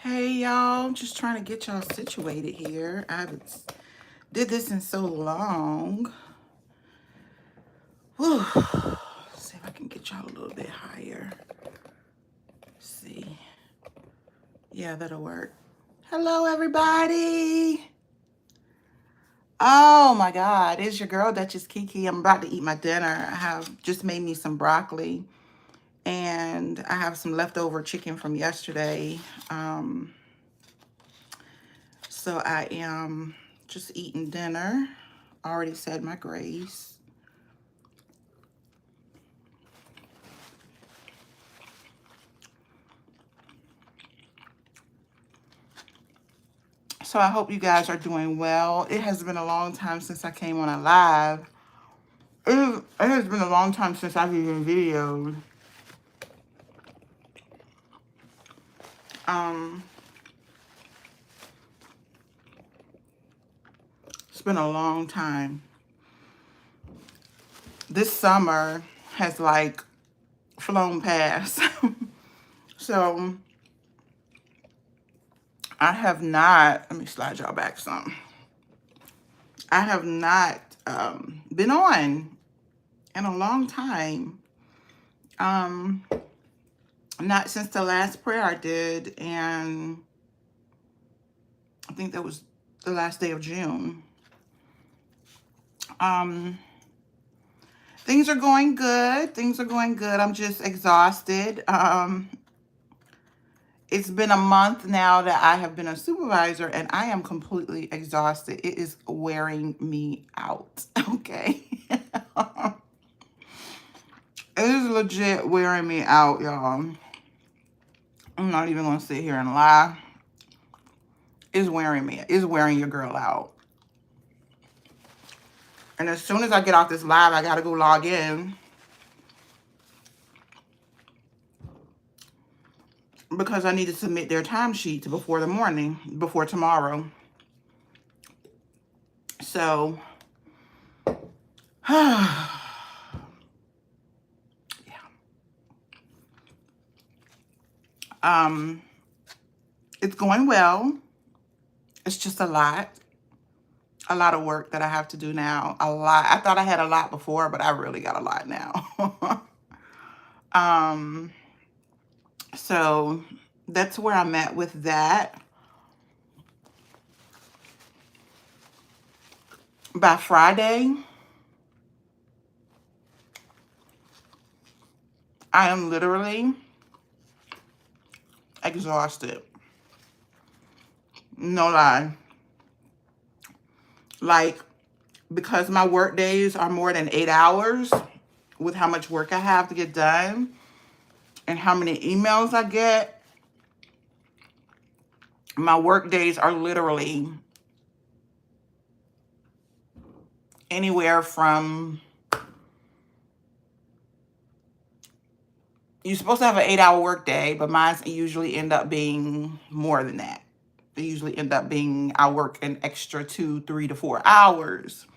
Hey y'all, just trying to get y'all situated here. I haven't did this in so long. Whew. Let's see if I can get y'all a little bit higher. Let's see. Yeah, that'll work. Hello everybody. Oh my God, it's your girl Dutchess KeKe. I'm about to eat my dinner. I have just made me some broccoli and I have some leftover chicken from yesterday. So I am just eating dinner. Already said my grace. So I hope you guys are doing well. It has been a long time since I came on a live. It has been a long time since I've even videoed. It's been a long time. This summer has like flown past. So I have not, let me slide y'all back some. I have not been on in a long time. Not since the last prayer I did, and I think that was the last day of June. Things are going good. Things are going good. I'm just exhausted. It's been a month now that I have been a supervisor, and I am completely exhausted. It is wearing me out, okay? It is legit wearing me out, y'all. I'm not even going to sit here and lie. It's wearing me. It's wearing your girl out. And as soon as I get off this live, I got to go log in. Because I need to submit their timesheets before the morning, before tomorrow. So, yeah. It's going well. It's just a lot of work that I have to do now. A lot. I thought I had a lot before, but I really got a lot now. So that's where I'm at with that. By Friday, I am literally exhausted. No lie. Like, because my work days are more than 8 hours with how much work I have to get done and how many emails I get, my work days are literally anywhere from, you're supposed to have an 8-hour work day, but mine usually end up being more than that. They usually end up being, I work an extra 2, 3 to 4 hours.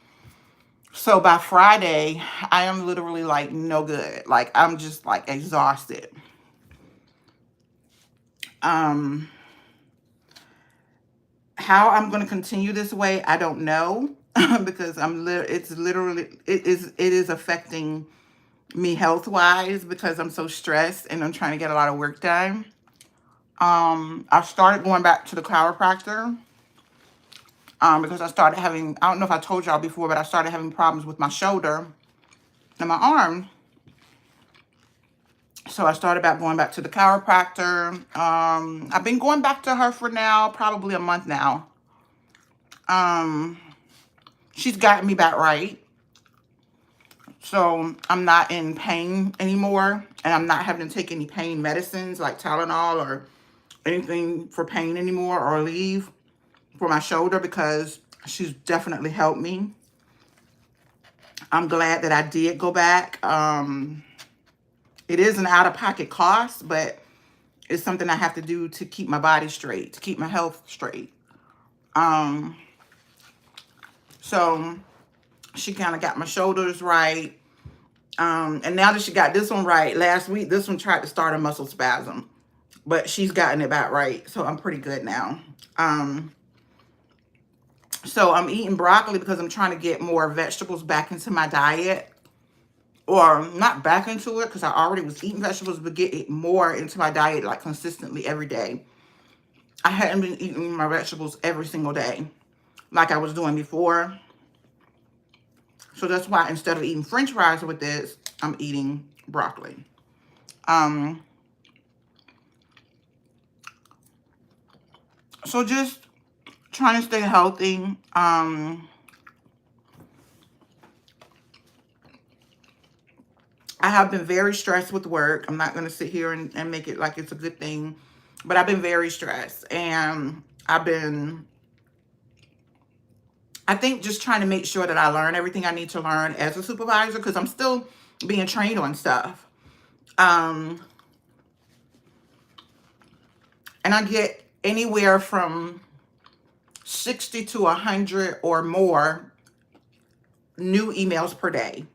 So by Friday, I am literally like no good. Like, I'm just like exhausted. How I'm going to continue this way, I don't know. Because it is affecting me health-wise because I'm so stressed and I'm trying to get a lot of work done. I started going back to the chiropractor because I started having, I don't know if I told y'all before, but I started having problems with my shoulder and my arm. So I started going back to the chiropractor. I've been going back to her for now, probably a month now. She's gotten me back right. So I'm not in pain anymore, and I'm not having to take any pain medicines like Tylenol or anything for pain anymore, or leave for my shoulder, because she's definitely helped me. I'm glad that I did go back. It is an out-of-pocket cost, but it's something I have to do to keep my body straight, to keep my health straight. So she kind of got my shoulders right. And now that she got this one right, last week, this one tried to start a muscle spasm. but she's gotten it back right. So I'm pretty good now. So I'm eating broccoli because I'm trying to get more vegetables back into my diet. Or not back into it because I already was eating vegetables, but get it more into my diet like consistently every day. I hadn't been eating my vegetables every single day like I was doing before. So that's why instead of eating French fries with this, I'm eating broccoli. So just trying to stay healthy. I have been very stressed with work. I'm not going to sit here and make it like it's a good thing. But I've been very stressed. And I think just trying to make sure that I learn everything I need to learn as a supervisor. Because I'm still being trained on stuff. And I get anywhere from 60 to 100 or more new emails per day.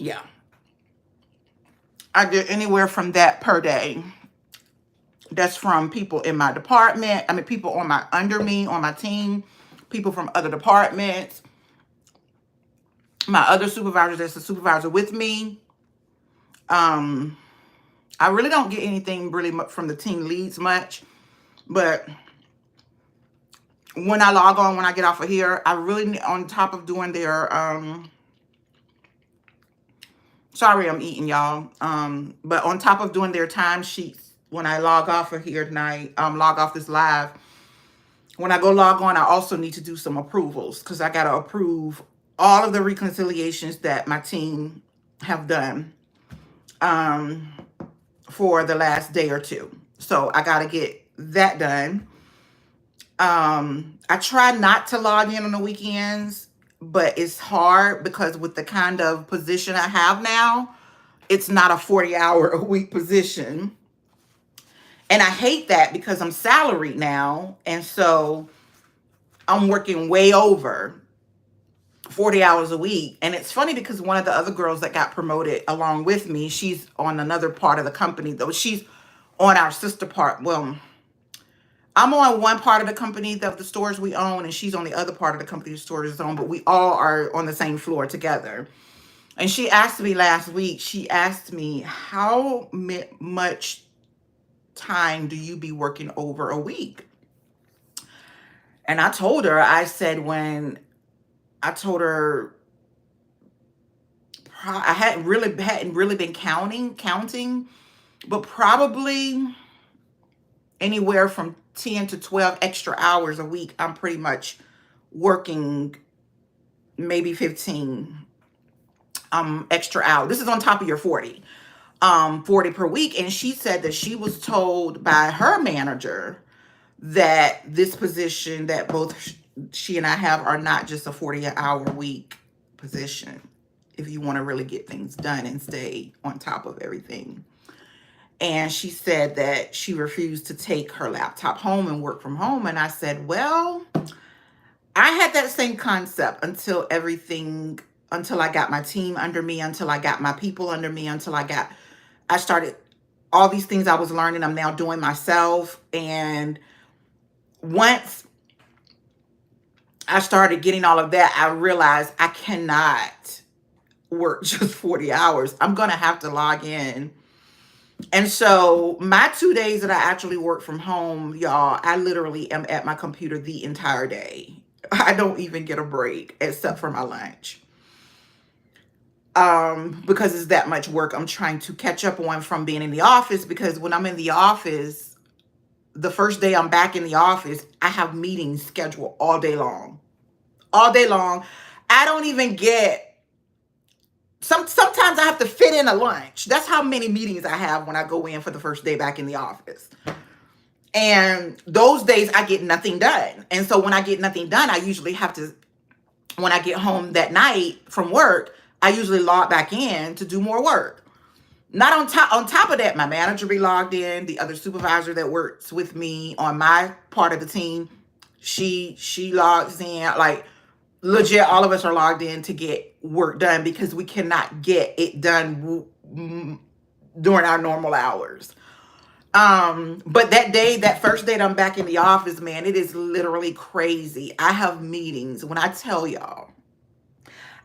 Yeah. I get anywhere from that per day. That's from people in my department. I mean, people under me, on my team, people from other departments, my other supervisor that's a supervisor with me. I really don't get anything really much from the team leads much, but when I log on, when I get off of here, I really, on top of doing their, sorry, I'm eating, y'all. But on top of doing their time sheets, when I log off of here tonight, log off this live, when I go log on, I also need to do some approvals because I got to approve all of the reconciliations that my team have done for the last day or two. So I got to get that done. I try not to log in on the weekends, but it's hard because with the kind of position I have now, it's not a 40-hour-a-week position. And I hate that because I'm salaried now. And so I'm working way over 40 hours a week. And it's funny because one of the other girls that got promoted along with me, she's on another part of the company, though. She's on our sister part. Well, I'm on one part of the company of the stores we own, and she's on the other part of the company the stores own, but we all are on the same floor together. And she asked me last week, she asked me, how much time do you be working over a week? And I told her, I said, I hadn't really been counting, but probably anywhere from 10 to 12 extra hours a week. I'm pretty much working maybe 15 extra hours. This is on top of your 40 per week. And she said that she was told by her manager that this position that both she and I have are not just a 40-hour week position if you want to really get things done and stay on top of everything. And she said that she refused to take her laptop home and work from home. And I said, well, I had that same concept until I got my team under me, until I got my people under me, I started all these things I was learning, I'm now doing myself. And once I started getting all of that, I realized I cannot work just 40 hours. I'm going to have to log in. And so my 2 days that I actually work from home, y'all, I literally am at my computer the entire day. I don't even get a break except for my lunch. Because it's that much work I'm trying to catch up on from being in the office. Because when I'm in the office, the first day I'm back in the office, I have meetings scheduled all day long. All day long. I don't even get... Sometimes I have to fit in a lunch. That's how many meetings I have when I go in for the first day back in the office. And those days I get nothing done. And so when I get nothing done, I usually have to, when I get home that night from work, I usually log back in to do more work. Not on top of that, my manager be logged in, the other supervisor that works with me on my part of the team, she logs in, like legit, all of us are logged in to get work done because we cannot get it done during our normal hours. But that day, that first day that I'm back in the office, man, it is literally crazy. I have meetings. When I tell y'all,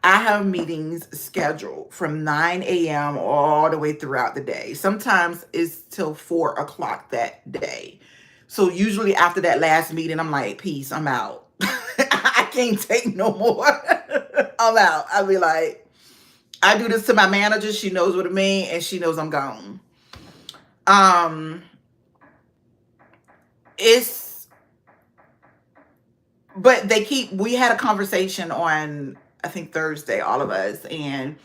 I have meetings scheduled from 9 a.m. all the way throughout the day. Sometimes it's till 4 o'clock that day. So usually after that last meeting, I'm like, peace, I'm out. I can't take no more. I'm out. I'll be like, I do this to my manager. She knows what I mean, and she knows I'm gone. But we had a conversation on, I think Thursday, all of us, and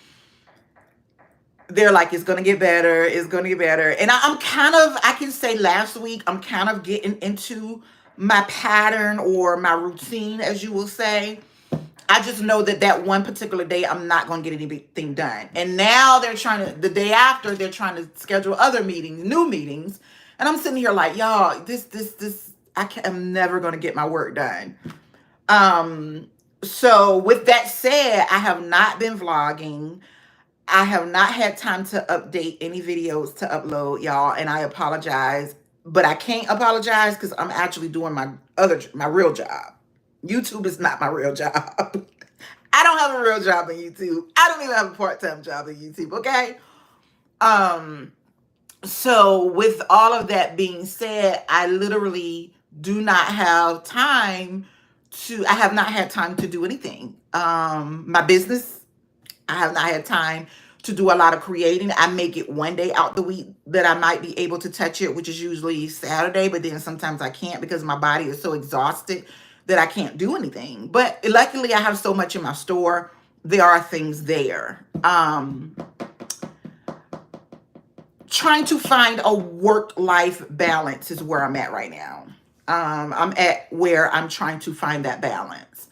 they're like, it's going to get better. It's going to get better. And I can say last week, I'm kind of getting into my pattern or my routine, as you will say. I just know that one particular day, I'm not going to get anything done. And now the day after, they're trying to schedule other meetings, new meetings. And I'm sitting here like, y'all, I'm never going to get my work done. So with that said, I have not been vlogging. I have not had time to update any videos to upload, y'all, and I apologize. But I can't apologize because I'm actually doing my real job. YouTube is not my real job. I don't have a real job on YouTube. I don't even have a part-time job on YouTube, okay? So with all of that being said, I literally do not have time I have not had time to do anything. My business, I have not had time to do a lot of creating. I make it one day out the week that I might be able to touch it, which is usually Saturday, but then sometimes I can't because my body is so exhausted that I can't do anything. But luckily I have so much in my store. There are things there. Trying to find a work-life balance is where I'm at right now. I'm at where I'm trying to find that balance.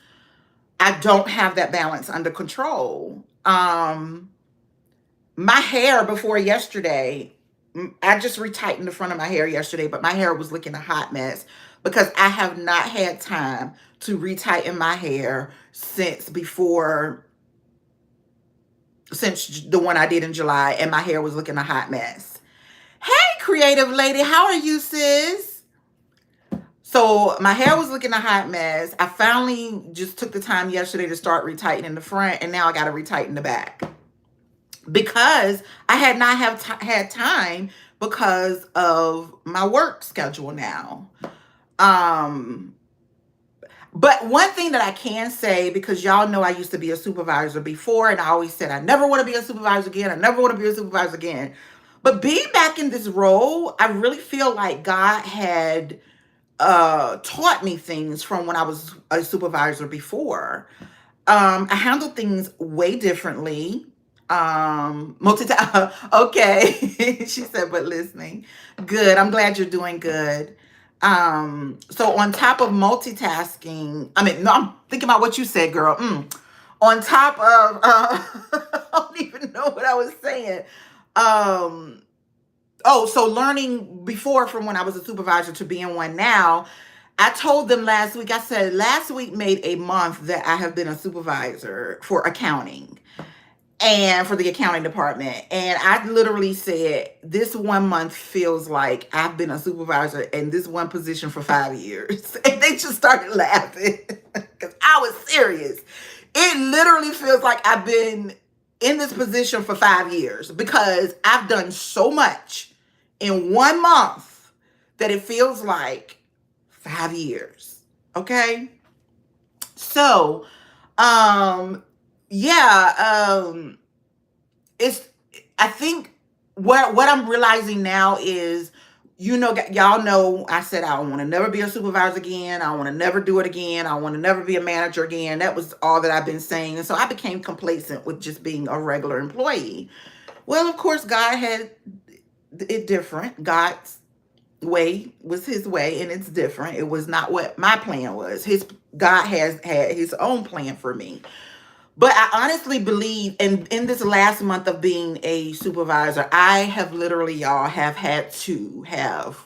I don't have that balance under control. My hair before yesterday, I just retightened the front of my hair yesterday, but my hair was looking a hot mess because I have not had time to retighten my hair since the one I did in July, and my hair was looking a hot mess. Hey, creative lady, how are you, sis? So my hair was looking a hot mess. I finally just took the time yesterday to start retightening the front, and now I got to retighten the back because I had not had time because of my work schedule now. But one thing that I can say, because y'all know I used to be a supervisor before, and I always said I never want to be a supervisor again. I never want to be a supervisor again. But being back in this role, I really feel like God had taught me things from when I was a supervisor before. I handle things way differently. Okay. She said, but listening. Good. I'm glad you're doing good. So on top of multitasking, no, I'm thinking about what you said, girl. On top of, I don't even know what I was saying. So learning before from when I was a supervisor to being one now, I told them last week, I said, last week made a month that I have been a supervisor for accounting and for the accounting department. And I literally said, this 1 month feels like I've been a supervisor in this one position for 5 years. And they just started laughing because I was serious. It literally feels like I've been in this position for 5 years because I've done so much in 1 month that it feels like 5 years. Okay. So, I think what I'm realizing now is, y'all know I said I want to never be a supervisor again. I want to never do it again. I want to never be a manager again. That was all that I've been saying. And so I became complacent with just being a regular employee. Well, of course, God had it different. God's way was his way, and it's different. It was not what my plan was. God has had his own plan for me. But I honestly believe in this last month of being a supervisor, I have literally, y'all, have had to have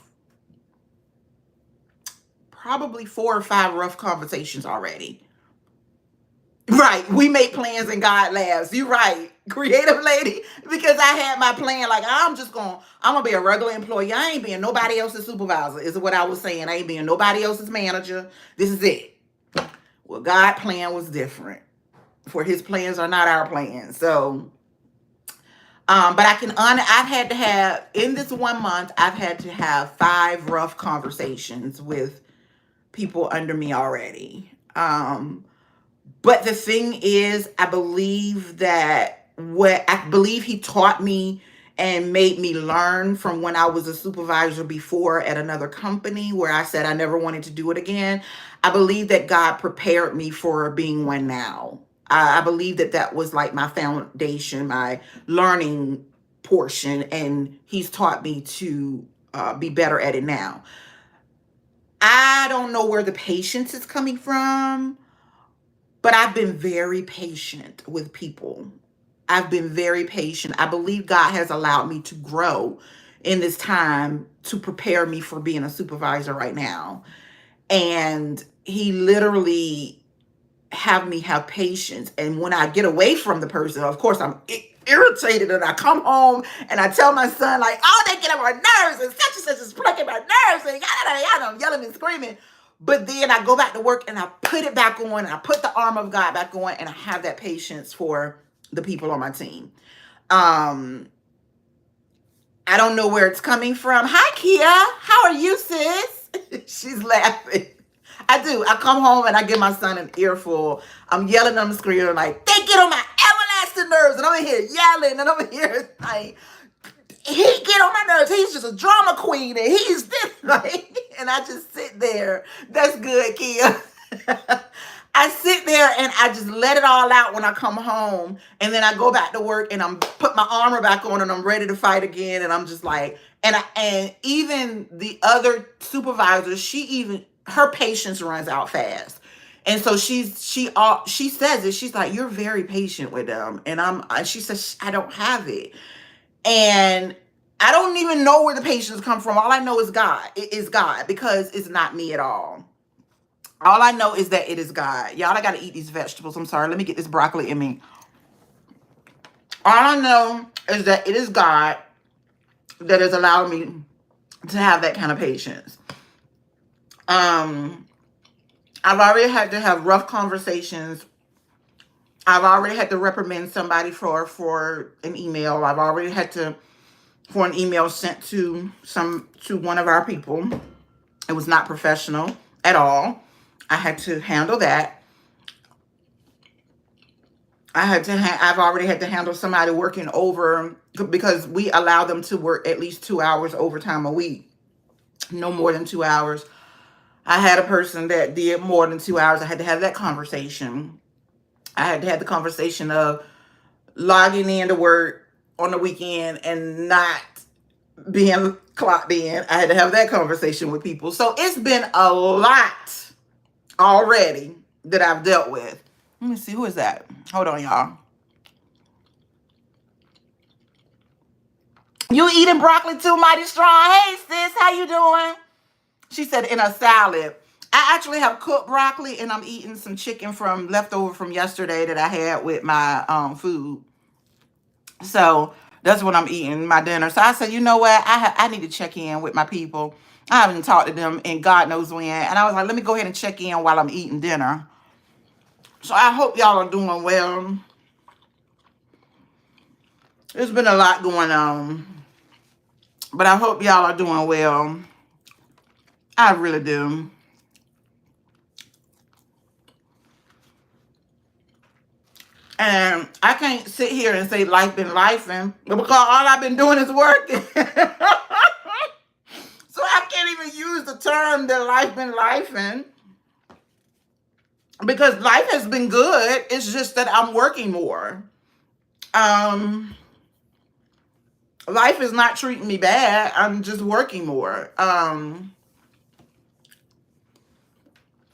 probably 4 or 5 rough conversations already. Right. We make plans and God laughs. You right. Creative lady. Because I had my plan. Like, I'm gonna be a regular employee. I ain't being nobody else's supervisor, is what I was saying. I ain't being nobody else's manager. This is it. Well, God's plan was different. For his plans are not our plans. So, but I've had to have, in this 1 month, I've had to have 5 rough conversations with people under me already. But the thing is, I believe he taught me and made me learn from when I was a supervisor before at another company where I said I never wanted to do it again. I believe that God prepared me for being one now. I believe that was like my foundation, my learning portion, and he's taught me to be better at it now. I don't know where the patience is coming from, but I've been very patient with people. I've been very patient. I believe God has allowed me to grow in this time to prepare me for being a supervisor right now. And he literally have me have patience. And when I get away from the person, of course, I'm irritated, and I come home and I tell my son, like, oh, they get on my nerves, and such is plucking my nerves, and yada, yada, I'm yelling and screaming. But then I go back to work and I put it back on, and I put the armor of God back on, and I have that patience for the people on my team. I don't know where it's coming from. Hi, Kia. How are you, sis? She's laughing. I do. I come home and I give my son an earful. I'm yelling on the screen like, they get on my everlasting nerves. And I'm in here yelling, and I'm in here like, he get on my nerves. He's just a drama queen, and he's this, like, and I just sit there. That's good, Kia. I sit there and I just let it all out when I come home, and then I go back to work and I'm put my armor back on and I'm ready to fight again. And I'm just like, and even the other supervisors, her patience runs out fast. And so she says it. She's like, you're very patient with them. And she says, I don't have it. And I don't even know where the patience come from. All I know is God. It is God, because it's not me at all. All I know is that it is God. Y'all, I got to eat these vegetables. I'm sorry. Let me get this broccoli in me. All I know is that it is God that has allowed me to have that kind of patience. I've already had to have rough conversations. I've already had to reprimand somebody for an email. I've already had to for an email sent to one of our people. It was not professional at all. I had to handle that. I've already had to handle somebody working over, because we allow them to work at least 2 hours overtime a week. No more than 2 hours. I had a person that did more than 2 hours. I had to have that conversation. I had to have the conversation of logging in to work on the weekend and not being clocked in. I had to have that conversation with people. So it's been a lot already that I've dealt with. Let me see, who is that? Hold on, y'all. You eating broccoli too, mighty strong? Hey, sis, how you doing? She said in a salad. I actually have cooked broccoli, and I'm eating some chicken leftover from yesterday that I had with my food. So that's what I'm eating, my dinner. So I said, you know what? I need to check in with my people. I haven't talked to them in God knows when. And I was like, let me go ahead and check in while I'm eating dinner. So I hope y'all are doing well. There's been a lot going on, but I hope y'all are doing well. I really do. And I can't sit here and say life been lifing, because all I've been doing is working. So I can't even use the term that life been lifing, because life has been good. It's just that I'm working more. Life is not treating me bad. I'm just working more.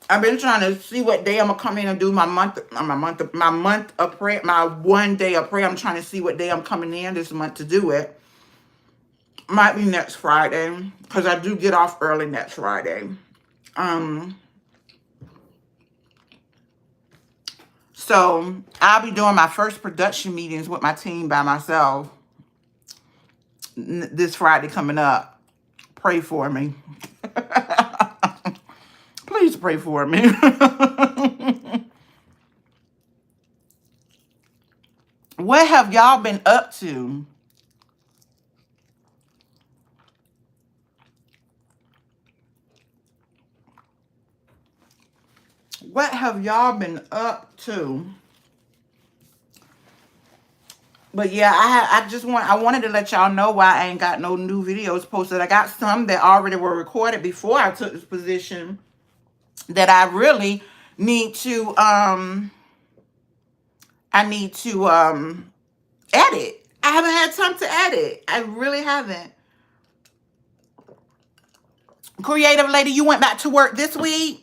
I've been trying to see what day I'm gonna come in and do my month of prayer, my 1 day of prayer. I'm trying to see what day I'm coming in this month to do it. Might be next Friday, because I do get off early next Friday. So I'll be doing my first production meetings with my team by myself this Friday coming up. Pray for me. Please pray for me. What have y'all been up to? What have y'all been up to? But yeah, I wanted to let y'all know why I ain't got no new videos posted. I got some that already were recorded before I took this position that I really need to edit. I haven't had time to edit. I really haven't. Creative lady, you went back to work this week?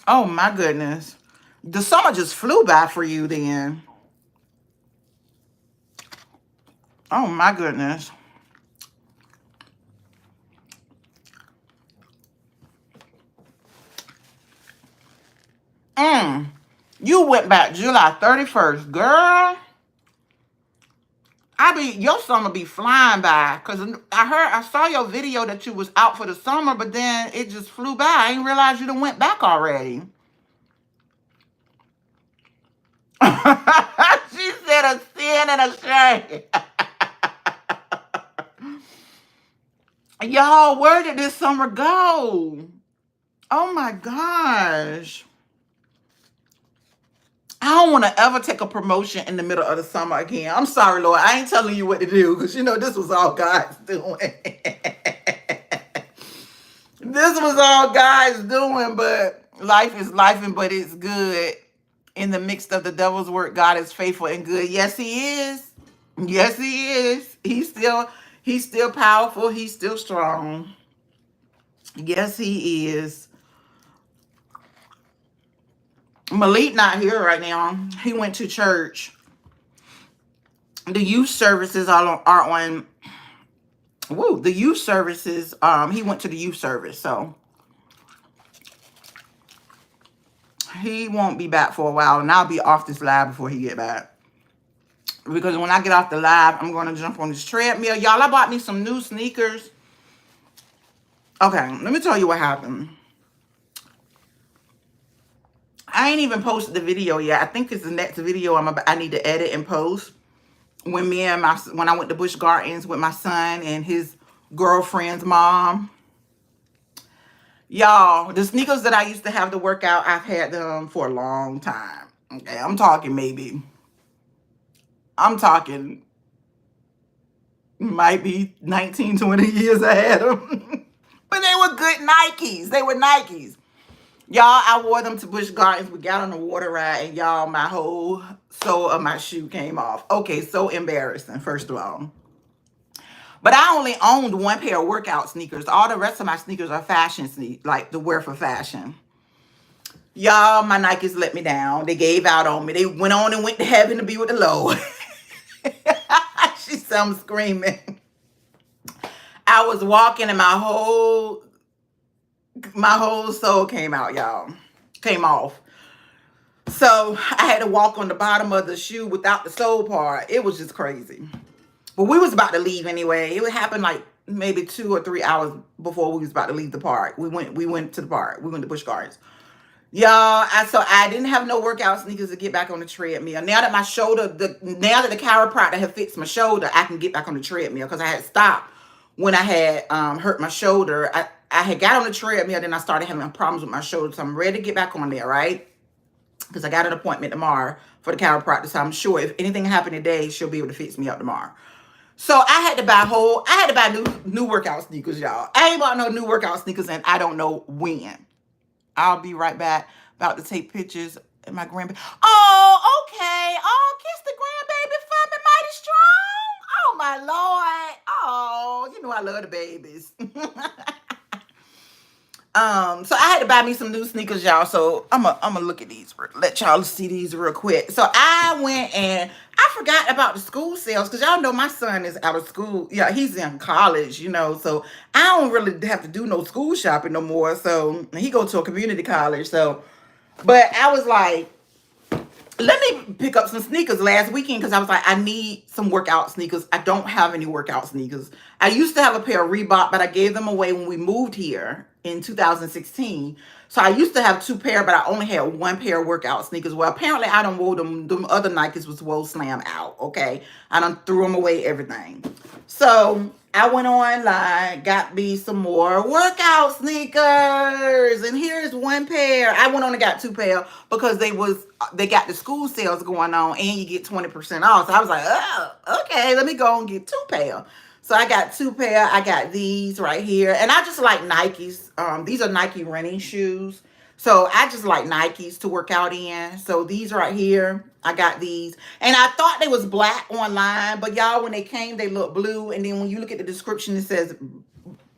Oh my goodness. The summer just flew by for you then. Oh my goodness. You went back July 31st, girl. Your summer be flying by. Cause I saw your video that you was out for the summer, but then it just flew by. I didn't realize you done went back already. She said a sin and a shame. Y'all, where did this summer go? Oh my gosh. I don't want to ever take a promotion in the middle of the summer again. I'm sorry, Lord. I ain't telling you what to do because, this was all God's doing. This was all God's doing, but life is life, but it's good. In the midst of the devil's work, God is faithful and good. Yes, he is. Yes, he is. He's still powerful. He's still strong. Yes, he is. Malik not here right now. He went to church. The youth services are on. Woo, the youth services. He went to the youth service, so he won't be back for a while, and I'll be off this live before he get back. Because when I get off the live, I'm going to jump on this treadmill. Y'all, I bought me some new sneakers. Okay, let me tell you what happened. I ain't even posted the video yet. I think it's the next video I need to edit and post. When I went to Busch Gardens with my son and his girlfriend's mom. Y'all, the sneakers that I used to have to work out, I've had them for a long time. Okay, I'm talking might be 19, 20 years I had them. But they were good Nikes. They were Nikes. Y'all, I wore them to Busch Gardens. We got on the water ride, and y'all, my whole sole of my shoe came off. Okay, so embarrassing, first of all. But I only owned one pair of workout sneakers. All the rest of my sneakers are fashion sneakers, like to wear for fashion. Y'all, my Nikes let me down. They gave out on me. They went on and went to heaven to be with the Lord. She said I'm screaming. I was walking and my whole sole came out, y'all. Came off. So I had to walk on the bottom of the shoe without the sole part. It was just crazy. But we was about to leave anyway. It would happen like maybe 2 or 3 hours before we was about to leave the park. We went to the park. We went to Busch Gardens. Y'all, so I didn't have no workout sneakers to get back on the treadmill. Now that now that the chiropractor had fixed my shoulder, I can get back on the treadmill because I had stopped when I had hurt my shoulder. I had got on the treadmill, then I started having problems with my shoulder. So I'm ready to get back on there, right? Because I got an appointment tomorrow for the chiropractor. So I'm sure if anything happened today, she'll be able to fix me up tomorrow. So I had to buy new workout sneakers, y'all. I ain't bought no new workout sneakers and I don't know when. I'll be right back. About to take pictures of my grandbaby. Oh, okay. Oh, kiss the grandbaby for me, mighty strong. Oh, my Lord. Oh, I love the babies. So I had to buy me some new sneakers, y'all. So I'm gonna look at these. Let y'all see these real quick. So I went and I forgot about the school sales because y'all know my son is out of school. Yeah, he's in college, So I don't really have to do no school shopping no more. So he go to a community college. So, but I was like, let me pick up some sneakers last weekend because I was like, I need some workout sneakers. I don't have any workout sneakers. I used to have a pair of Reebok, but I gave them away when we moved here in 2016. So I used to have two pair, but I only had one pair of workout sneakers. Well, apparently I don't wore them. Them other Nikes was wool slam out. Okay, I done threw them away. Everything. So I went online, got me some more workout sneakers, and here's one pair. I went on and got two pair because they got the school sales going on, and you get 20% off. So I was like, oh, okay, let me go and get two pair. So I got two pair. I got these right here, and I just like Nikes. These are Nike running shoes. So I just like Nikes to work out in. So these right here, I got these. And I thought they was black online, but y'all, when they came, they look blue. And then when you look at the description, it says,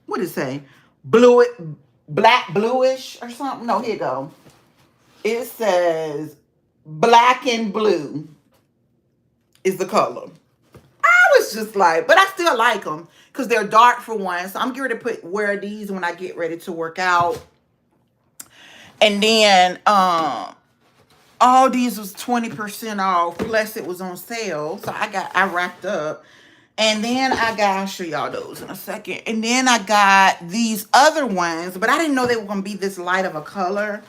what does it say? Blue, black bluish or something. No, here you go. It says black and blue is the color. I was just like, but I still like them because they're dark for one. So I'm going to wear these when I get ready to work out. And then all these was 20% off, plus it was on sale. So I racked up. And then I'll show y'all those in a second. And then I got these other ones, but I didn't know they were gonna be this light of a color.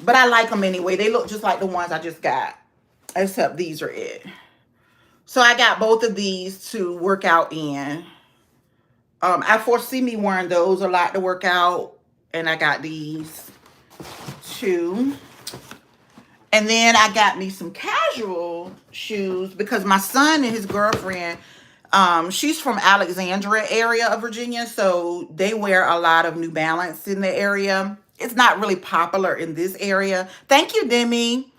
But I like them anyway. They look just like the ones I just got, except these are it. So I got both of these to work out in. I foresee me wearing those a lot to work out. And I got these too. And then I got me some casual shoes because my son and his girlfriend, she's from Alexandria area of Virginia, so they wear a lot of New Balance in the area. It's not really popular in this area. Thank you, Demi.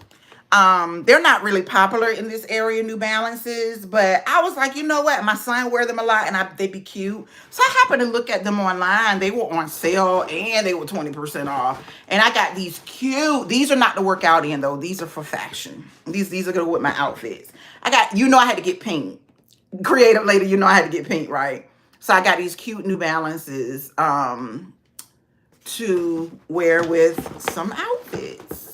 They're not really popular in this area, New Balances, but I was like, you know what? My son wear them a lot and they be cute. So I happened to look at them online. They were on sale and they were 20% off. And I got these cute. These are not to work out in though. These are for fashion. These are going to with my outfits. I had to get pink. Creative lady, I had to get pink, right? So I got these cute New Balances to wear with some outfits.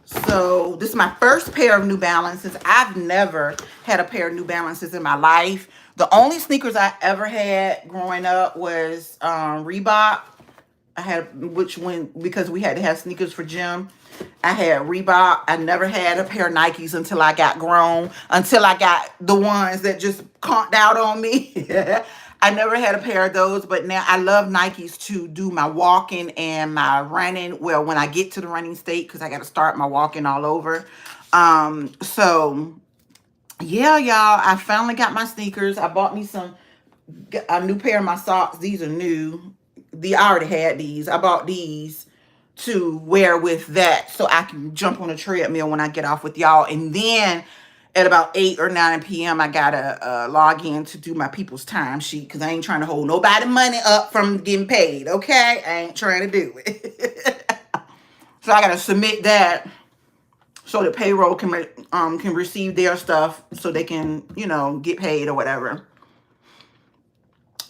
So this is my first pair of New Balances. I've never had a pair of New Balances in my life. The only sneakers I ever had growing up was Reebok. Because we had to have sneakers for gym. I had Reebok. I never had a pair of Nikes until I got grown. Until I got the ones that just conked out on me. I never had a pair of those, but now I love Nikes to do my walking and my running. Well, when I get to the running state, because I got to start my walking all over. So yeah, y'all, I finally got my sneakers. I bought me a new pair of my socks. These are new. I already had these. I bought these to wear with that so I can jump on a treadmill when I get off with y'all. And then at about 8 or 9 p.m., I got to log in to do my people's time sheet because I ain't trying to hold nobody money up from getting paid, okay? I ain't trying to do it. So I got to submit that so the payroll can receive their stuff so they can, get paid or whatever.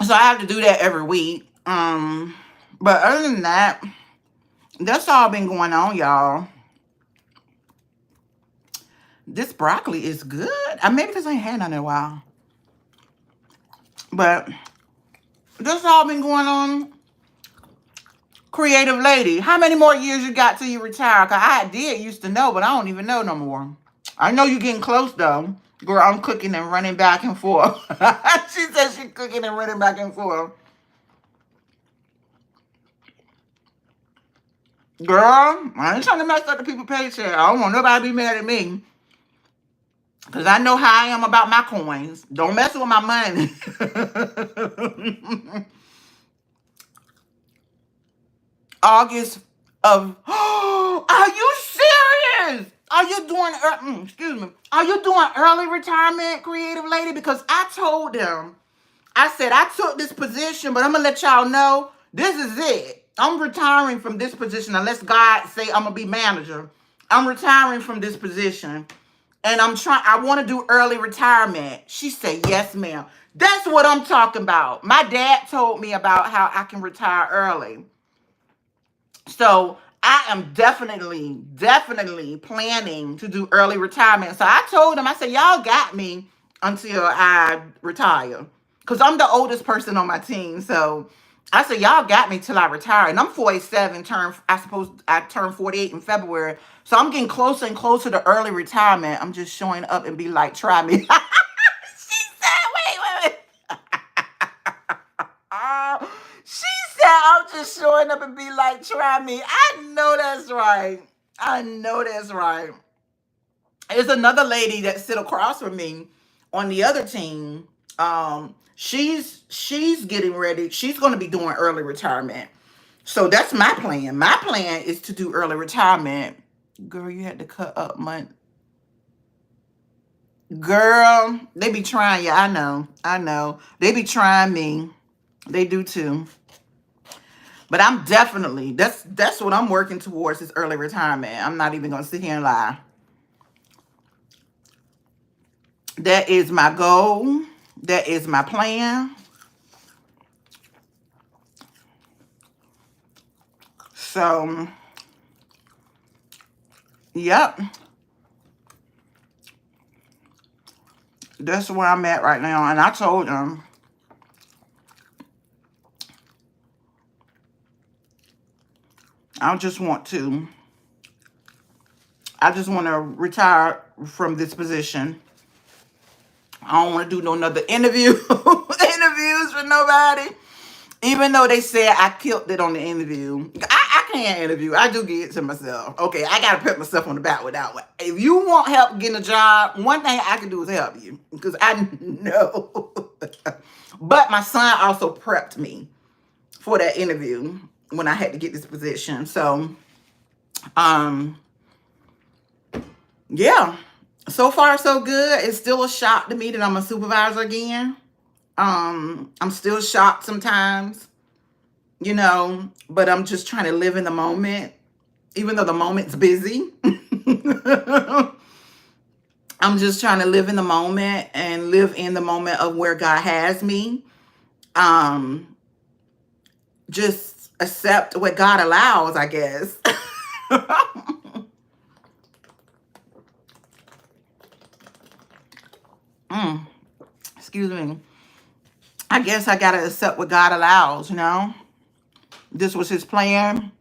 So I have to do that every week. But other than that, that's all been going on, y'all. This broccoli is good. Maybe because I ain't had none in a while. But that's all been going on. Creative lady, how many more years you got till you retire? Because I used to know, but I don't even know no more. I know you're getting close, though. Girl, I'm cooking and running back and forth. She said she's cooking and running back and forth. Girl, I ain't trying to mess up the people's paycheck. I don't want nobody to be mad at me. Because I know how I am about my coins. Don't mess with my money. August of... Oh, are you serious? Are you doing... excuse me. Are you doing early retirement, creative lady? Because I told them, I said, I took this position, but I'm going to let y'all know, this is it. I'm retiring from this position unless God say I'm going to be manager. I'm retiring from this position. And I want to do early retirement. She said, yes, ma'am. That's what I'm talking about. My dad told me about how I can retire early. So I am definitely planning to do early retirement. So I told them, I said, y'all got me until I retire. Because I'm the oldest person on my team. So I said, y'all got me till I retire. And I'm 47, I turned 48 in February. So I'm getting closer and closer to early retirement. I'm just showing up and be like, try me. She said, wait. She said, I'm just showing up and be like, try me. I know that's right. I know that's right. There's another lady that sit across from me on the other team. She's getting ready. She's going to be doing early retirement. So that's my plan. My plan is to do early retirement. Girl, you had to cut up my... Girl, they be trying you. I know. They be trying me. They do too. But I'm definitely, that's what I'm working towards, is early retirement. I'm not even going to sit here and lie. That is my goal. That is my plan. So, yep. That's where I'm at right now. And I told them, I just want to retire from this position. I don't want to do no another interviews for nobody. Even though they said I killed it on the interview. I can't interview. I do get it to myself. Okay, I got to pat myself on the back with that one. If you want help getting a job, one thing I can do is help you. Because I know. But my son also prepped me for that interview when I had to get this position. So, yeah. So far, so good. It's still a shock to me that I'm a supervisor again. I'm still shocked sometimes, you know, but I'm just trying to live in the moment, even though the moment's busy. I'm just trying to live in the moment and live in the moment of where God has me. Just accept what God allows, I guess. Excuse me. I guess I got to accept what God allows, you know. This was his plan,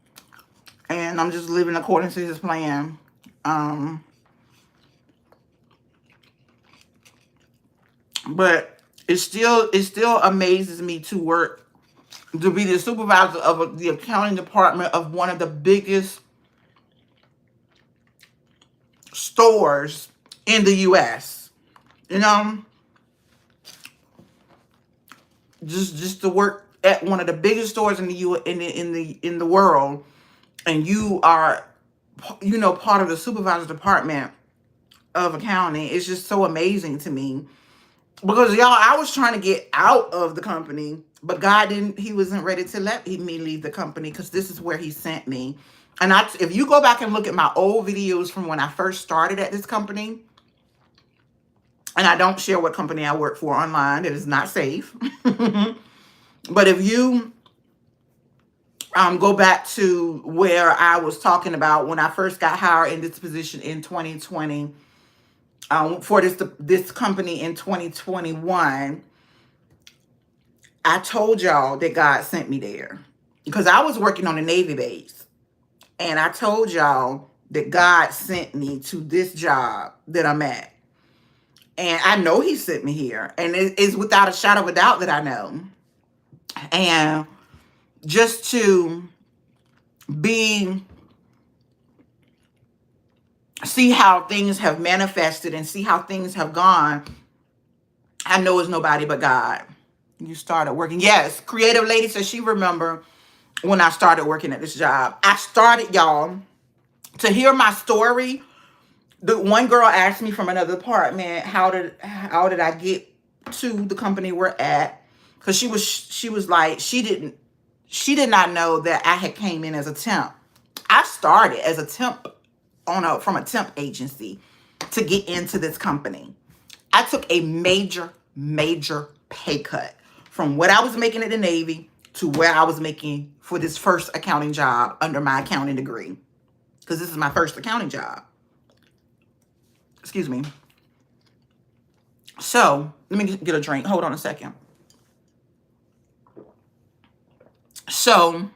and I'm just living according to his plan. But it still amazes me to be the supervisor of the accounting department of one of the biggest stores in the U.S. You know, just to work at one of the biggest stores in the world, and you are, you know, part of the supervisor department of accounting. It's just so amazing to me, because y'all, I was trying to get out of the company, but God didn't. He wasn't ready to let me leave the company, because this is where he sent me. And if you go back and look at my old videos from when I first started at this company, and I don't share what company I work for online, it is not safe. But if you go back to where I was talking about when I first got hired in this position in 2020, for this company in 2021, I told y'all that God sent me there, because I was working on a Navy base, and I told y'all that God sent me to this job that I'm at. And I know he sent me here, and it is without a shadow of a doubt that I know. And just to see how things have manifested and see how things have gone, I know it's nobody but God. You started working. Yes, Creative Lady says she remember when I started working at this job. I started, y'all, to hear my story. The one girl asked me from another department, how did I get to the company we're at? Because she was like, she did not know that I had came in as a temp. I started as a temp from a temp agency to get into this company. I took a major pay cut from what I was making at the Navy to where I was making for this first accounting job under my accounting degree. Because this is my first accounting job. Excuse me. So, let me get a drink. Hold on a second. So,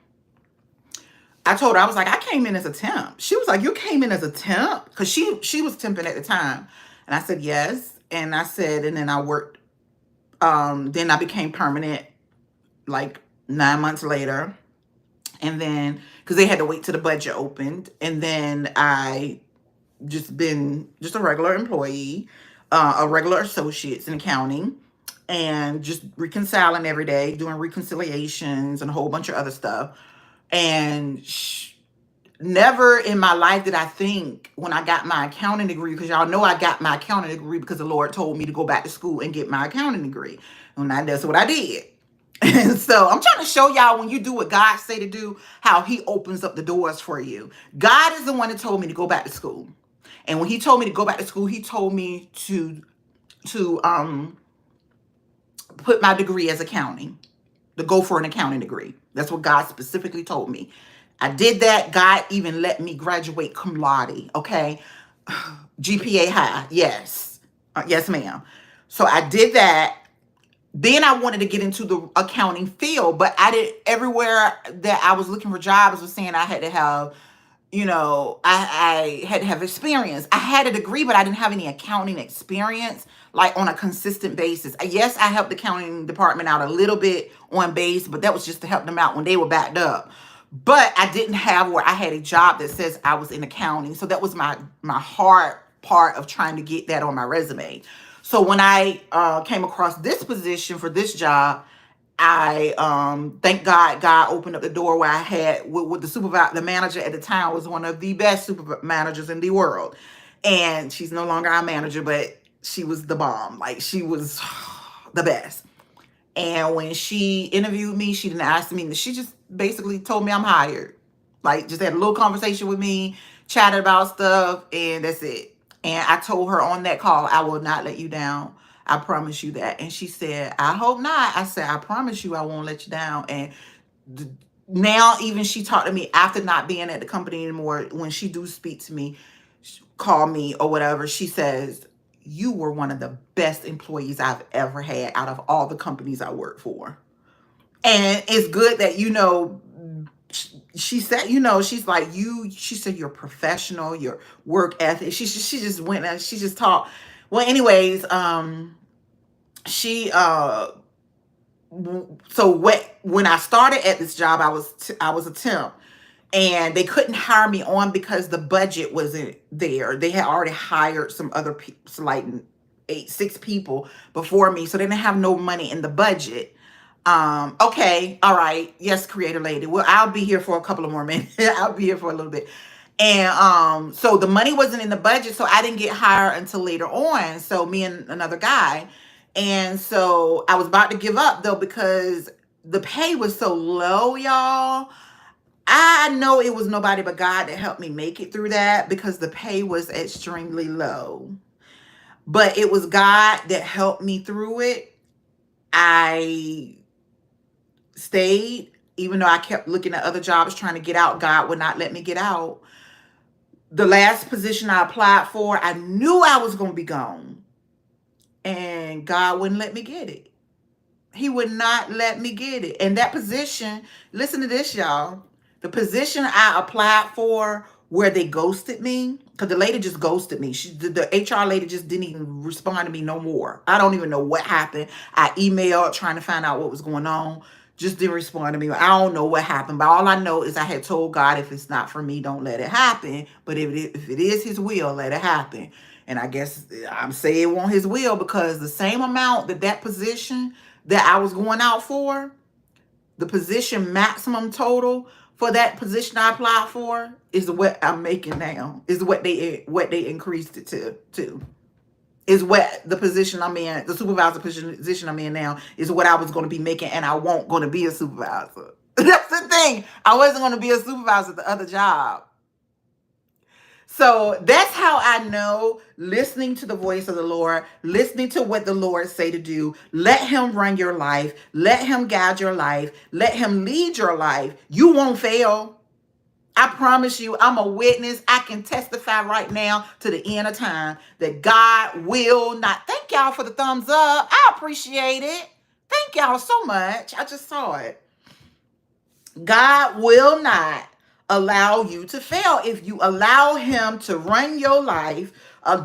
I told her, I was like, I came in as a temp. She was like, you came in as a temp? Because she was temping at the time. And I said, yes. And I said, and then I worked, then I became permanent like 9 months later. And then, because they had to wait till the budget opened. And then I just been just a regular employee, a regular associate in accounting, and just reconciling every day, doing reconciliations and a whole bunch of other stuff. And never in my life did I think when I got my accounting degree, because y'all know I got my accounting degree because the Lord told me to go back to school and get my accounting degree. And that's what I did. And so I'm trying to show y'all, when you do what God say to do, how he opens up the doors for you. God is the one that told me to go back to school. And when he told me to go back to school, he told me to put my degree as accounting, to go for an accounting degree. That's what God specifically told me. I did that. God even let me graduate cum laude, okay? GPA high, yes. Yes, ma'am. So I did that. Then I wanted to get into the accounting field, but everywhere that I was looking for jobs was saying I had to have, I had to have experience. I had a degree, but I didn't have any accounting experience, like on a consistent basis. Yes, I helped the accounting department out a little bit on base, but that was just to help them out when they were backed up. But I didn't have where I had a job that says I was in accounting. So that was my hard part of trying to get that on my resume. So when I came across this position for this job, I thank God opened up the door where I had with the supervisor. The manager at the time was one of the best super managers in the world. And she's no longer our manager, but she was the bomb. Like, she was the best. And when she interviewed me, she didn't ask me. She just basically told me I'm hired. Like, just had a little conversation with me, chatted about stuff, and that's it. And I told her on that call, I will not let you down. I promise you that. And she said, I hope not. I said, I promise you I won't let you down. And now even she talked to me after not being at the company anymore. When she do speak to me, call me or whatever, she says, you were one of the best employees I've ever had out of all the companies I worked for. And it's good that, she said, she's like, she said, you're professional, your work ethic. She just went and she just talked. Well, anyways, when I started at this job, I was a temp, and they couldn't hire me on because the budget wasn't there. They had already hired some other people, like 6 people before me, so they didn't have no money in the budget. Okay, all right, yes, creator lady. Well, I'll be here for a couple of more minutes. I'll be here for a little bit. And so the money wasn't in the budget, so I didn't get hired until later on. So me and another guy. And so I was about to give up though, because the pay was so low, y'all. I know it was nobody but God that helped me make it through that, because the pay was extremely low. But it was God that helped me through it. I stayed, even though I kept looking at other jobs trying to get out. God would not let me get out. The last position I applied for, I knew I was going to be gone. And God wouldn't let me get it. He would not let me get it. And that position, listen to this, y'all. The position I applied for, where they ghosted me, because the lady just ghosted me. The HR lady just didn't even respond to me no more. I don't even know what happened. I emailed trying to find out what was going on. Just didn't respond to me. I don't know what happened, but all I know is I had told God, if it's not for me, don't let it happen. But if it is his will, let it happen. And I guess I'm saying it wasn't his will, because the same amount that position that I was going out for, the position maximum total for that position I applied for is what I'm making now. Is what they increased it to. Is what the position I'm in, the supervisor position I'm in now, is what I was going to be making, and I won't going to be a supervisor. That's the thing. I wasn't going to be a supervisor at the other job. So that's how I know, listening to the voice of the Lord, listening to what the Lord say to do. Let him run your life. Let him guide your life. Let him lead your life. You won't fail. I promise you, I'm a witness. I can testify right now to the end of time that God will not. Thank y'all for the thumbs up. I appreciate it. Thank y'all so much. I just saw it. God will not allow you to fail. If you allow him to run your life,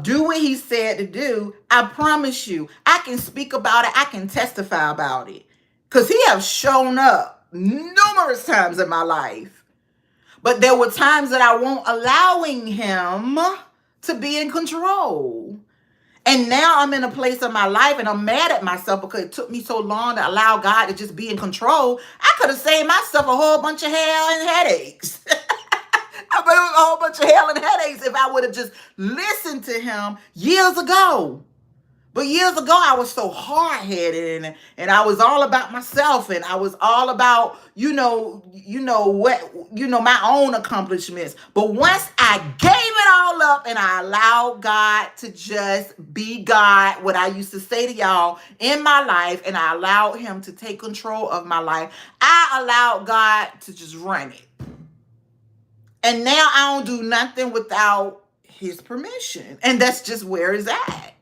do what he said to do, I promise you, I can speak about it. I can testify about it. Because he has shown up numerous times in my life. But there were times that I won't allowing him to be in control. And now I'm in a place of my life and I'm mad at myself because it took me so long to allow God to just be in control. I could have saved myself a whole bunch of hell and headaches. A whole bunch of hell and headaches if I would have just listened to him years ago. But years ago, I was so hard-headed and I was all about myself and I was all about, my own accomplishments. But once I gave it all up and I allowed God to just be God, what I used to say to y'all in my life, and I allowed him to take control of my life, I allowed God to just run it. And now I don't do nothing without his permission. And that's just where it's at.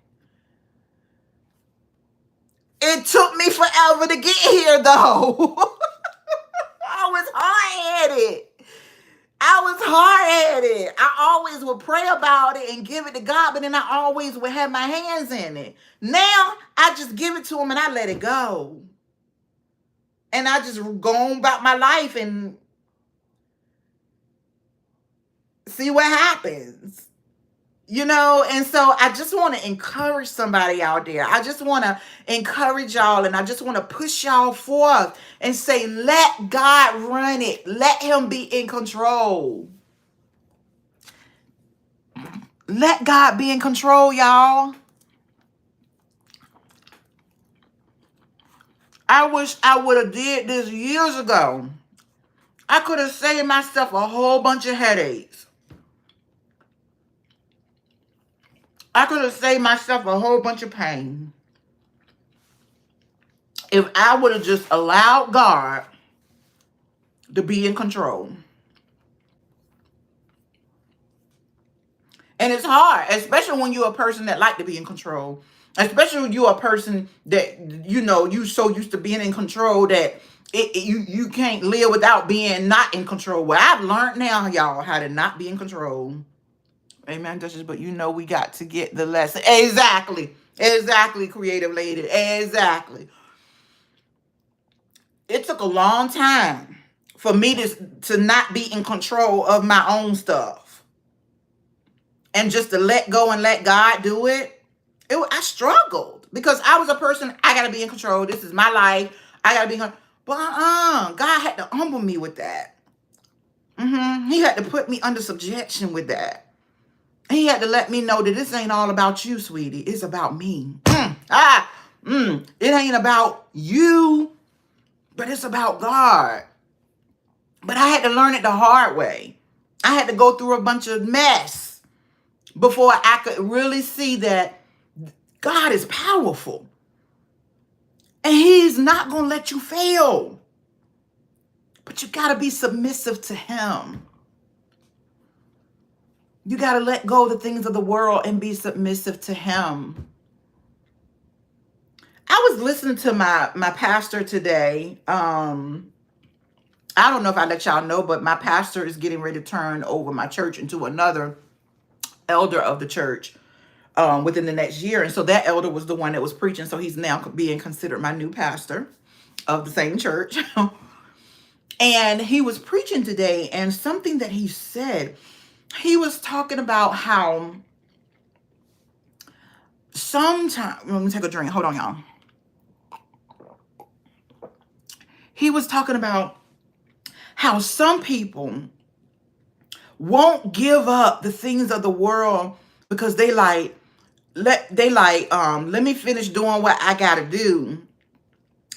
It took me forever to get here, though. I was hard-headed. I always would pray about it and give it to God, but then I always would have my hands in it. Now, I just give it to him and I let it go. And I just go on about my life and see what happens. And so I just want to encourage somebody out there. I just want to encourage y'all and I just want to push y'all forth and say, let God run it. Let him be in control. Let God be in control, y'all. I wish I would have did this years ago. I could have saved myself a whole bunch of headaches. I could have saved myself a whole bunch of pain if I would have just allowed God to be in control. And it's hard, especially when you're a person that like to be in control. Especially when you're a person that, you so used to being in control that you can't live without being not in control. Well, I've learned now, y'all, how to not be in control. Amen, Dutchess, but we got to get the lesson. Exactly, creative lady. Exactly. It took a long time for me to not be in control of my own stuff. And just to let go and let God do it. I struggled because I was a person, I got to be in control. This is my life. I got to be in control. But God had to humble me with that. He had to put me under subjection with that. He had to let me know that this ain't all about you, sweetie. It's about me. It ain't about you, but it's about God. But I had to learn it the hard way. I had to go through a bunch of mess before I could really see that God is powerful. And he's not going to let you fail. But you got to be submissive to him. You got to let go of the things of the world and be submissive to him. I was listening to my pastor today. I don't know if I let y'all know, but my pastor is getting ready to turn over my church into another elder of the church within the next year. And so that elder was the one that was preaching. So he's now being considered my new pastor of the same church. And he was preaching today, and something that he said, he was talking about how sometimes, let me take a drink. Hold on, y'all. He was talking about how some people won't give up the things of the world because let me finish doing what I gotta do.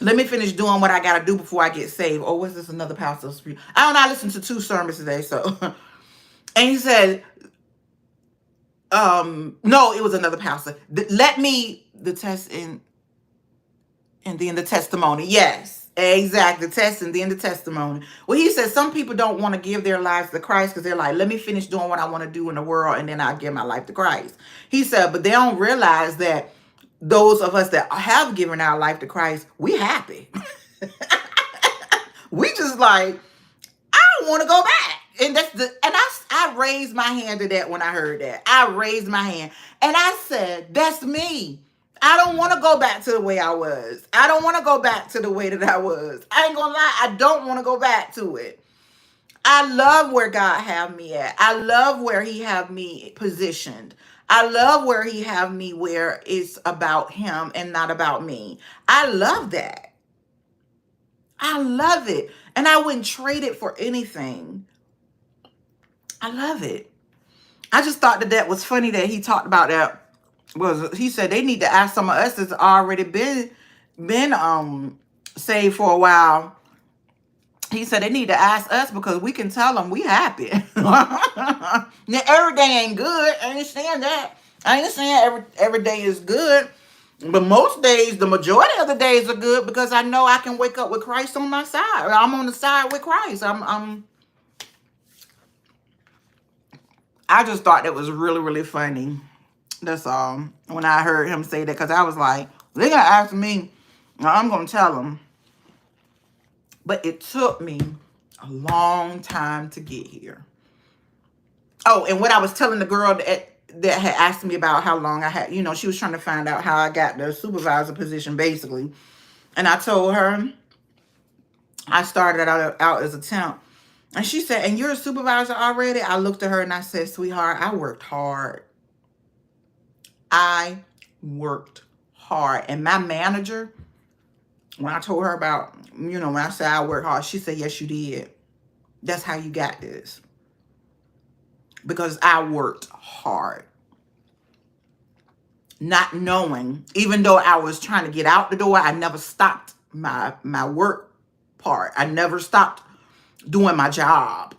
Let me finish doing what I gotta do before I get saved. Oh, what's this? Another pastor's speech? I don't know. I listened to 2 sermons today, so. And he said, No, it was another pastor. The test and then the testimony. Yes, exactly. The test and then the testimony. Well, he said some people don't want to give their lives to Christ because they're like, let me finish doing what I want to do in the world and then I'll give my life to Christ. He said, but they don't realize that those of us that have given our life to Christ, we happy. We just like, I don't want to go back. And I raised my hand to that when I heard that. I raised my hand and I said, that's me. I don't want to go back to the way I was. I don't want to go back to the way that I was. I ain't gonna lie, I don't want to go back to it. I love where God have me at. I love where he have me positioned. I love where he have me where it's about him and not about me. I love that. I love it. And I wouldn't trade it for anything. I love it. I just thought that was funny that he talked about that. He said they need to ask some of us that's already been saved for a while. He said they need to ask us because we can tell them we happy. Now every day ain't good. I ain't saying that. I ain't saying every day is good. But most days, the majority of the days are good because I know I can wake up with Christ on my side. I'm on the side with Christ. I just thought that was really, really funny. That's all. When I heard him say that, because I was like, they're going to ask me. Now I'm going to tell them. But it took me a long time to get here. Oh, and what I was telling the girl that had asked me about how long I had, she was trying to find out how I got the supervisor position, basically. And I told her I started out as a temp. And she said, and you're a supervisor already? I looked at her and I said, sweetheart, I worked hard. I worked hard. And my manager, when I told her about, when I said I worked hard, she said, yes, you did. That's how you got this. Because I worked hard. Not knowing, even though I was trying to get out the door, I never stopped my work part. I never stopped doing my job.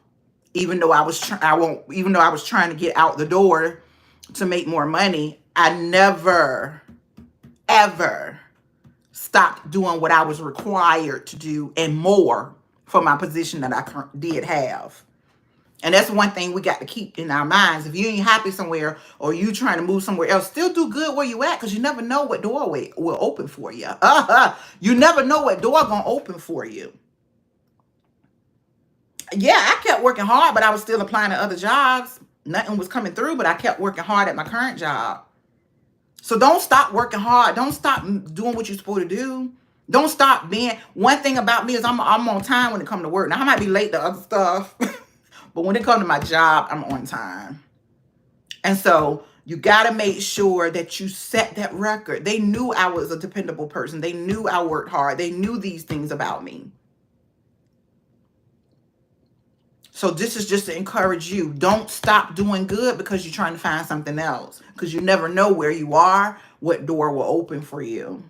Even though I was trying to get out the door to make more money, I never, ever stopped doing what I was required to do and more for my position that I did have. And that's one thing we got to keep in our minds. If you ain't happy somewhere or you trying to move somewhere else, still do good where you at because you never know what doorway will open for you. You never know what door going to open for you. Yeah, I kept working hard, but I was still applying to other jobs. Nothing was coming through, but I kept working hard at my current job. So don't stop working hard. Don't stop doing what you're supposed to do. Don't stop being. One thing about me is I'm on time when it comes to work. Now, I might be late to other stuff, but when it comes to my job, I'm on time. And so you got to make sure that you set that record. They knew I was a dependable person. They knew I worked hard. They knew these things about me. So this is just to encourage you. Don't stop doing good because you're trying to find something else. Because you never know where you are, what door will open for you.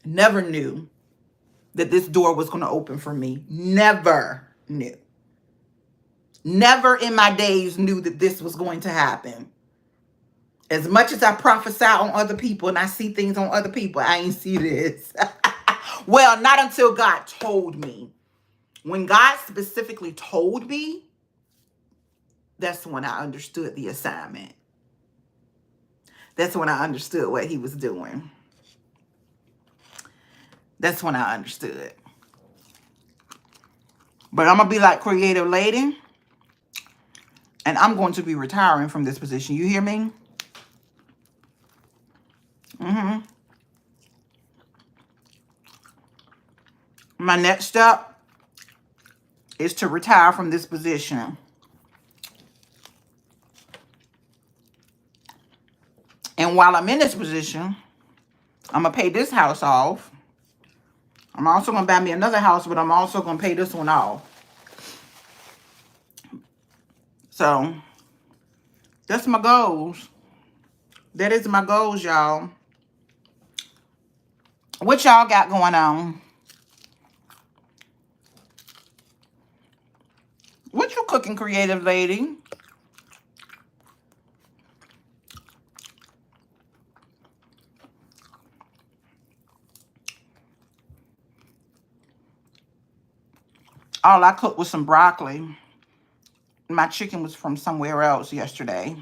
Never knew that this door was going to open for me. Never knew. Never in my days knew that this was going to happen. As much as I prophesy on other people and I see things on other people, I ain't see this. Well, not until God told me. When God specifically told me, that's when I understood the assignment. That's when I understood what he was doing. That's when I understood. But I'm going to be like Creative Lady. And I'm going to be retiring from this position. You hear me? My next step is to retire from this position. And while I'm in this position, I'm going to pay this house off. I'm also going to buy me another house, but I'm also going to pay this one off. So, that's my goals. That is my goals, y'all. What y'all got going on? What you cooking, Creative Lady? All I cooked was some broccoli. My chicken was from somewhere else yesterday.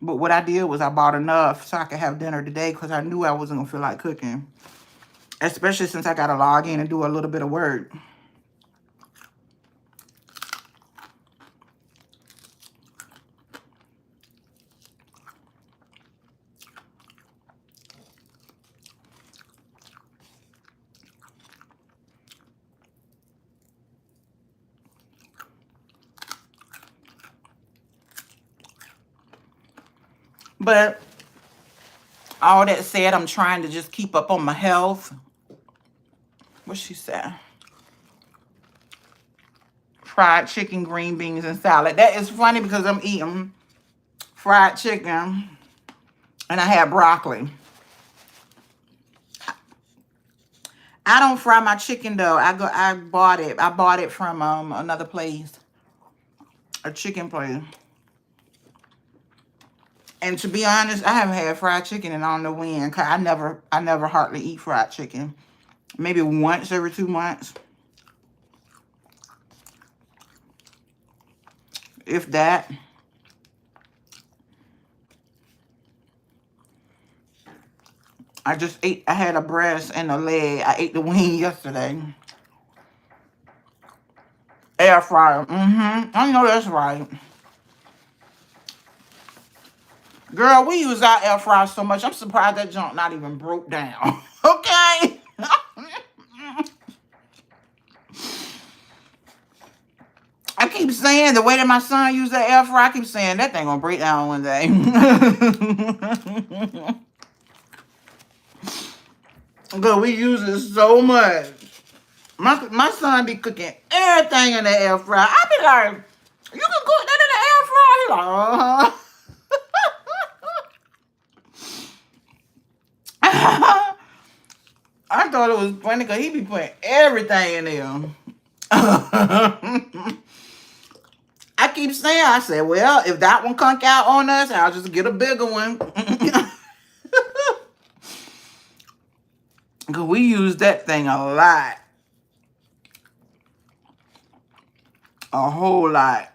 But what I did was I bought enough so I could have dinner today because I knew I wasn't going to feel like cooking. Especially since I got to log in and do a little bit of work. But all that said, I'm trying to just keep up on my health. What she said? Fried chicken, green beans, and salad. That is funny because I'm eating fried chicken and I had broccoli. I don't fry my chicken though. I bought it. I bought it from another place. A chicken place. And to be honest, I haven't had fried chicken in I don't know when. Cause I never hardly eat fried chicken. Maybe once every 2 months. If that. I had a breast and a leg. I ate the wing yesterday. Air fryer. I know that's right. Girl, we use our air fryer so much. I'm surprised that junk not even broke down. Okay? I keep saying the way that my son used that air fryer, I keep saying that thing gonna break down one day. Because we use it so much. My son be cooking everything in the air fryer. I be like, you can cook that in the air fryer? He like, I thought it was funny because he be putting everything in there. I keep saying, I said, well, if that one conk out on us, I'll just get a bigger one. Because we use that thing a lot. A whole lot.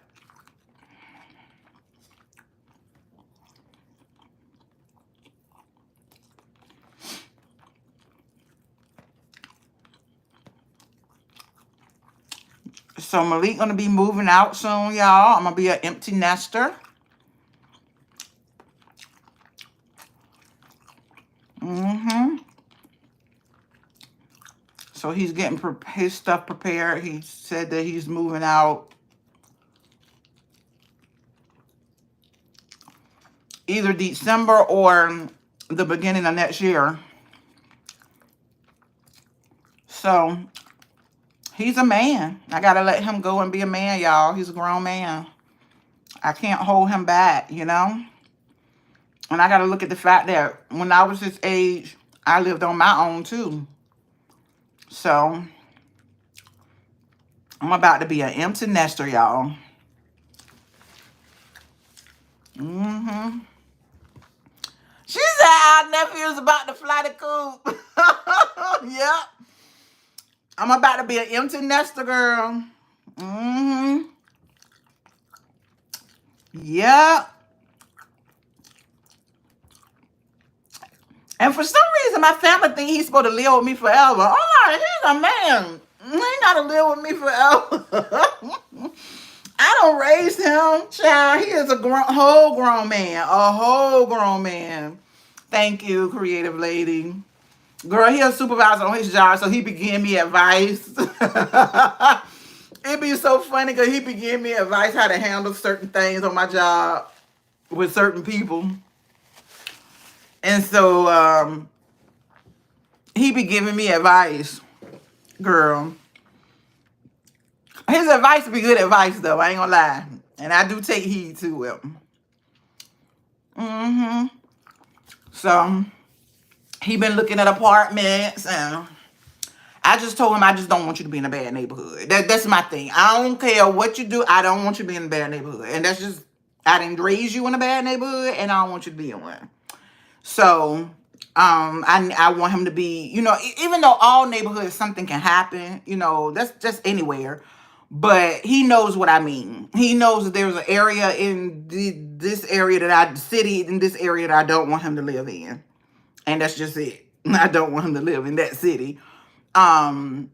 So Malik gonna be moving out soon, y'all. I'm gonna be an empty nester. So he's getting his stuff prepared. He said that he's moving out either December or the beginning of next year. So he's a man. I gotta let him go and be a man, y'all. He's a grown man. I can't hold him back, you know? And I gotta look at the fact that when I was his age, I lived on my own too. So I'm about to be an empty nester, y'all. She said our nephew's about to fly the coop. Yep. I'm about to be an empty nester, girl. Yep. And for some reason, my family think he's supposed to live with me forever. Oh, he's a man. He ain't got to live with me forever. I don't raise him, child. He is a whole grown man. A whole grown man. Thank you, creative lady. Girl, he a supervisor on his job, so he be giving me advice. It be so funny because he be giving me advice how to handle certain things on my job with certain people. And so he be giving me advice, girl. His advice be good advice, though. I ain't gonna lie. And I do take heed to him. So he been looking at apartments, and I just told him I just don't want you to be in a bad neighborhood. That's my thing. I don't care what you do. I don't want you to be in a bad neighborhood. And that's just, I didn't raise you in a bad neighborhood, and I don't want you to be in one. So I want him to be, even though all neighborhoods something can happen, that's just anywhere. But he knows what I mean. He knows that there's an area in this area city in this area that I don't want him to live in. And that's just it. I don't want him to live in that city. But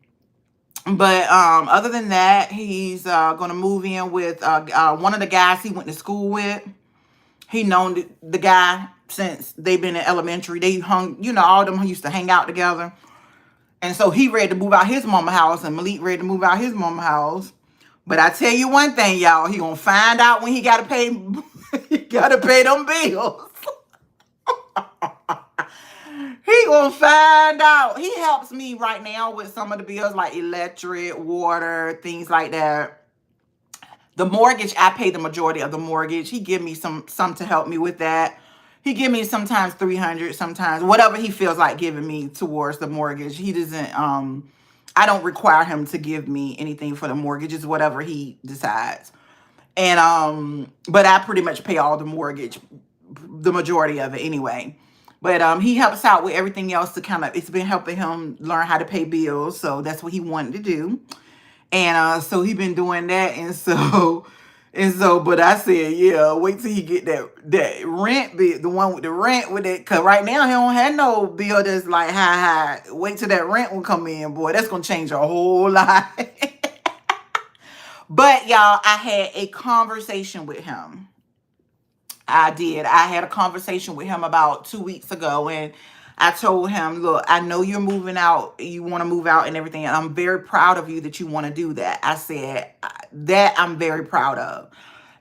other than that, he's going to move in with one of the guys he went to school with. He known the guy since they've been in elementary. They hung, all of them used to hang out together. And so he ready to move out his mama house, and Malik ready to move out his mama house. But I tell you one thing, y'all, he gonna find out when he gotta pay he gotta pay them bills. He gonna find out. He helps me right now with some of the bills like electric, water, things like that. The mortgage, I pay the majority of the mortgage. He give me some to help me with that. He give me sometimes $300, sometimes whatever he feels like giving me towards the mortgage. He doesn't I don't require him to give me anything for the mortgage. It's whatever he decides. And but I pretty much pay all the mortgage, the majority of it anyway. But he helps out with everything else to it's been helping him learn how to pay bills. So that's what he wanted to do. And so he been doing that. But I said, yeah, wait till he get that rent bill, the one with the rent with it. Cause right now he don't have no bill that's like high. Wait till that rent will come in, boy. That's gonna change a whole lot. But y'all, I had a conversation with him. I did. I had a conversation with him about 2 weeks ago, and I told him, look, I know you're moving out. You want to move out and everything. And I'm very proud of you that you want to do that. I said, that I'm very proud of.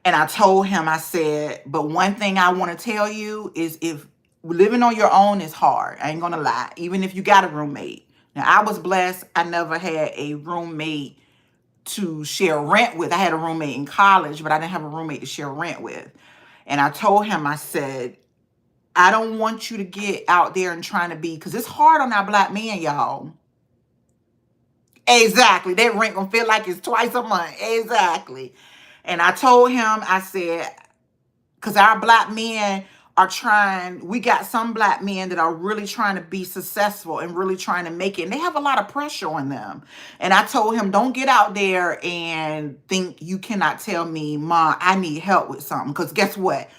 And I told him, I said, but one thing I want to tell you is if living on your own is hard. I ain't going to lie. Even if you got a roommate. Now, I was blessed. I never had a roommate to share rent with. I had a roommate in college, but I didn't have a roommate to share rent with. And I told him, I said, I don't want you to get out there and trying to be, because it's hard on our black men, y'all. Exactly. That rent gonna feel like it's twice a month. Exactly. And I told him, I said, because our black men are trying, we got some black men that are really trying to be successful and really trying to make it. And they have a lot of pressure on them. And I told him, don't get out there and think you cannot tell me, Ma, I need help with something. Because guess what?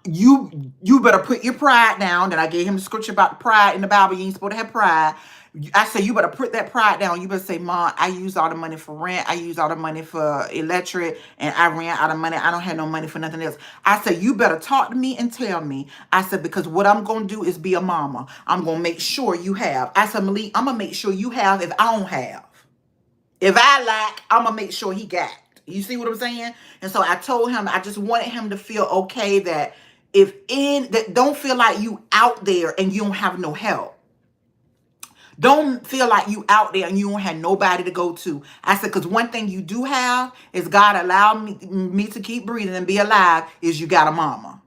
You better put your pride down. Then I gave him the scripture about the pride in the Bible. You ain't supposed to have pride. I said, you better put that pride down. You better say, Mom, I use all the money for rent. I use all the money for electric, and I ran out of money. I don't have no money for nothing else. I said, you better talk to me and tell me. I said, because what I'm going to do is be a mama. I'm going to make sure you have. I said, Malik, I'm going to make sure you have if I don't have. If I lack, I'm going to make sure he got. You see what I'm saying? And so I told him, I just wanted him to feel okay that don't feel like you out there and you don't have no help. Don't feel like you out there and you don't have nobody to go to. I said, because one thing you do have is God allowed me to keep breathing and be alive is you got a mama.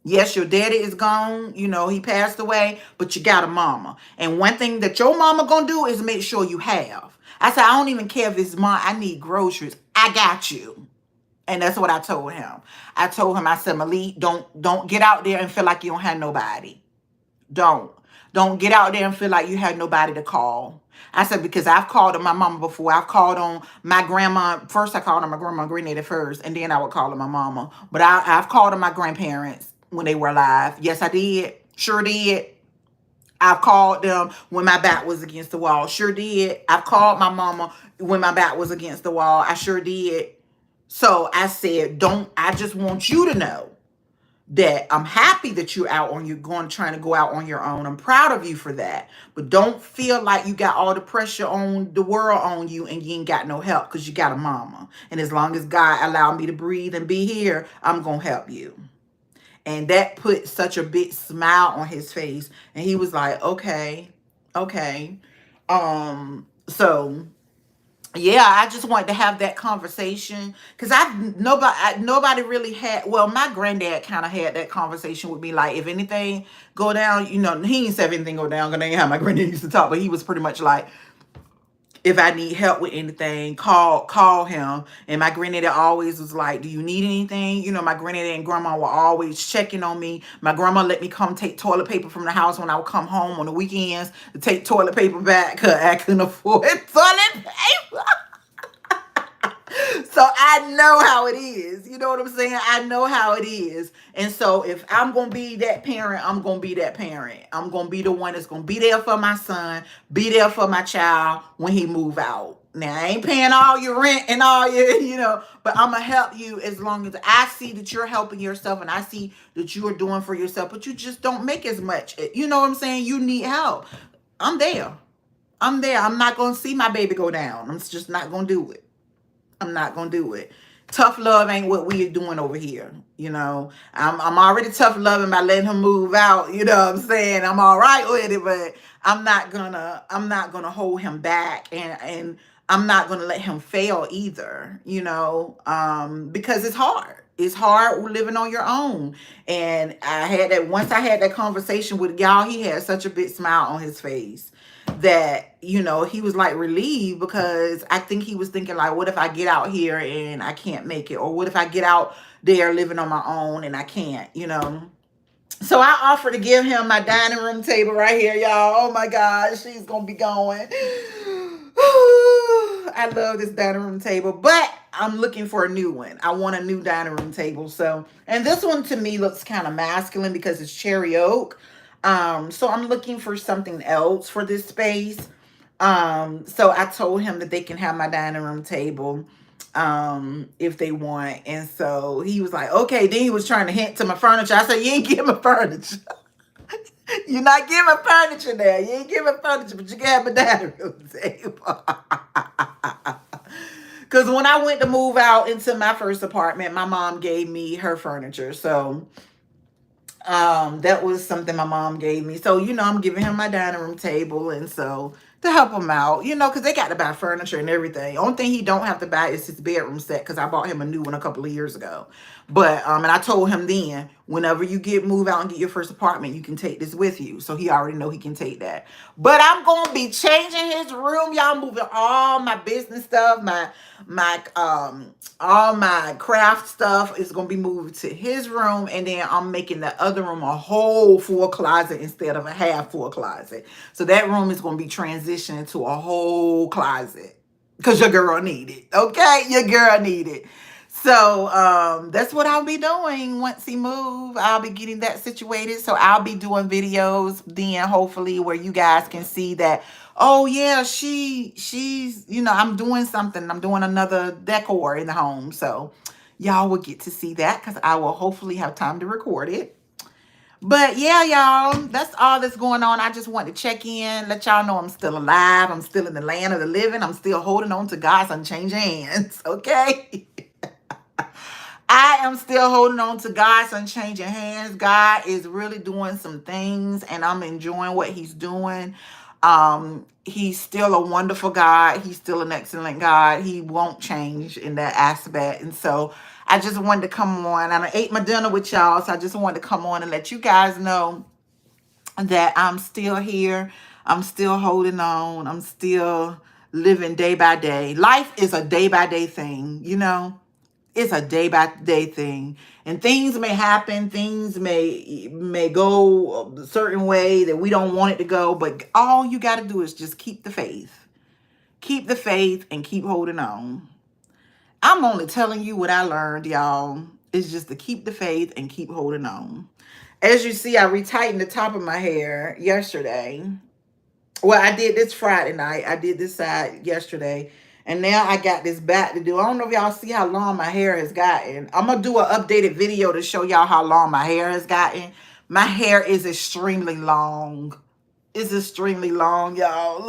Yes, your daddy is gone. He passed away, but you got a mama. And one thing that your mama gonna do is make sure you have. I said, I don't even care if it's Mom, I need groceries. I got you. And that's what I told him. I told him, I said, Malik, don't get out there and feel like you don't have nobody. Don't get out there and feel like you had nobody to call. I said, because I've called on my mama before. I've called on my grandma. First, I called on my grandma and granddaddy first, and then I would call on my mama. But I've called on my grandparents when they were alive. Yes, I did. Sure did. I've called them when my back was against the wall. Sure did. I've called my mama when my back was against the wall. I sure did. So I said, I just want you to know that I'm happy that you're trying to go out on your own. I'm proud of you for that. But don't feel like you got all the pressure on the world on you and you ain't got no help because you got a mama. And as long as God allowed me to breathe and be here, I'm going to help you. And that put such a big smile on his face. And he was like, okay. So yeah, I just wanted to have that conversation because nobody really had. Well, my granddad kind of had that conversation with me. Like, if anything go down, he didn't say if anything go down. Because I ain't how my granddad used to talk, but he was pretty much like, if I need help with anything, call him. And my granddaddy always was like, do you need anything? You know, my granddaddy and grandma were always checking on me. My grandma let me come take toilet paper from the house when I would come home on the weekends to take toilet paper back because I couldn't afford toilet paper. So I know how it is. You know what I'm saying? I know how it is. And so if I'm going to be that parent, I'm going to be that parent. I'm going to be the one that's going to be there for my son, be there for my child when he move out. Now, I ain't paying all your rent and all your, but I'm going to help you as long as I see that you're helping yourself and I see that you are doing for yourself, but you just don't make as much. You know what I'm saying? You need help. I'm there. I'm there. I'm not going to see my baby go down. I'm just not going to do it. I'm not gonna do it. Tough love ain't what we are doing over here. I'm already tough loving by letting him move out. You know what I'm saying? I'm all right with it, but I'm not gonna hold him back, and I'm not gonna let him fail either. Because it's hard. It's hard living on your own. And once I had that conversation with y'all, he had such a big smile on his face that he was like relieved, because I think he was thinking like, what if I get out here and I can't make it, or what if I get out there living on my own and I can't. So I offered to give him my dining room table right here, y'all. Oh my gosh, she's gonna be going. I love this dining room table, but I'm looking for a new one. I want a new dining room table. So, and this one to me looks kind of masculine because it's cherry oak. So I'm looking for something else for this space. So I told him that they can have my dining room table if they want. And so he was like, okay. Then he was trying to hint to my furniture. I said, you ain't getting my furniture. You're not giving furniture there. You ain't giving furniture, but you can have a dining room table. Because when I went to move out into my first apartment, my mom gave me her furniture. So that was something my mom gave me. So, I'm giving him my dining room table. And so to help him out, because they got to buy furniture and everything. Only thing he don't have to buy is his bedroom set, because I bought him a new one a couple of years ago. But, and I told him then, whenever you move out and get your first apartment, you can take this with you. So he already know he can take that. But I'm going to be changing his room, y'all, moving all my business stuff, all my craft stuff is going to be moved to his room. And then I'm making the other room a whole full closet instead of a half full closet. So that room is going to be transitioned to a whole closet, because your girl need it. Okay? Your girl need it. So that's what I'll be doing once he move. I'll be getting that situated. So I'll be doing videos then, hopefully, where you guys can see that, oh yeah, she's I'm doing something. I'm doing another decor in the home. So y'all will get to see that, because I will hopefully have time to record it. But yeah, y'all, that's all that's going on. I just want to check in, let y'all know I'm still alive. I'm still in the land of the living. I'm still holding on to God's unchanging hands. Okay? I am still holding on to God's unchanging hands. God is really doing some things, and I'm enjoying what he's doing. He's still a wonderful God. He's still an excellent God. He won't change in that aspect. And so I just wanted to come on, and I ate my dinner with y'all. So I just wanted to come on and let you guys know that I'm still here. I'm still holding on. I'm still living day by day. Life is a day by day thing, It's a day by day thing, and things may happen. Things may go a certain way that we don't want it to go. But all you got to do is just keep the faith, and keep holding on. I'm only telling you what I learned, y'all. It's just to keep the faith and keep holding on. As you see, I retightened the top of my hair yesterday. Well, I did this Friday night. I did this side yesterday. And now I got this back to do. I don't know if y'all see how long my hair has gotten. I'm going to do an updated video to show y'all how long my hair has gotten. My hair is extremely long. It's extremely long, y'all.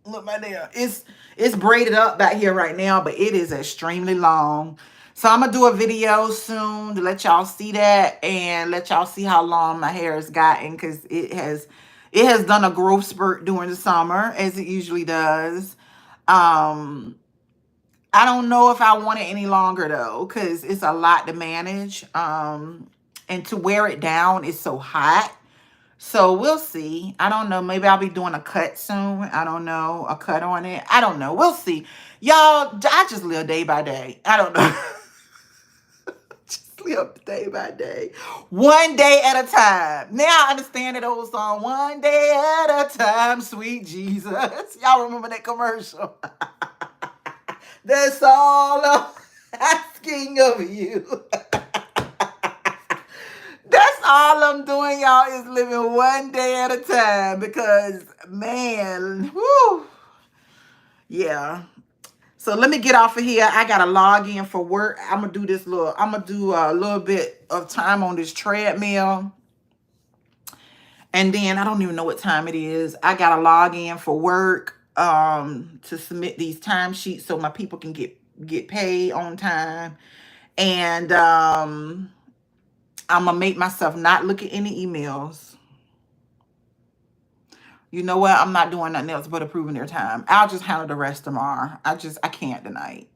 Look my hair. It's braided up back here right now, but it is extremely long. So I'm going to do a video soon to let y'all see that and let y'all see how long my hair has gotten, because it has done a growth spurt during the summer, as it usually does. I don't know if I want it any longer though, because it's a lot to manage. And to wear it down is so hot. So we'll see. I don't know. Maybe I'll be doing a cut soon. I don't know. A cut on it. I don't know. We'll see. Y'all, I just live day by day. I don't know. Just live day by day. One day at a time. Now I understand that old song, one day at a time, sweet Jesus. Y'all remember that commercial? That's all I'm asking of you. That's all I'm doing, y'all, is living one day at a time because, man, whoo, yeah. So let me get off of here. I gotta log in for work. I'm gonna do a little bit of time on this treadmill. And then I don't even know what time it is. I gotta log in for work to submit these timesheets so my people can get paid on time. And I'm gonna make myself not look at any emails. You know what? I'm not doing nothing else but approving their time. I'll just handle the rest tomorrow. I can't tonight.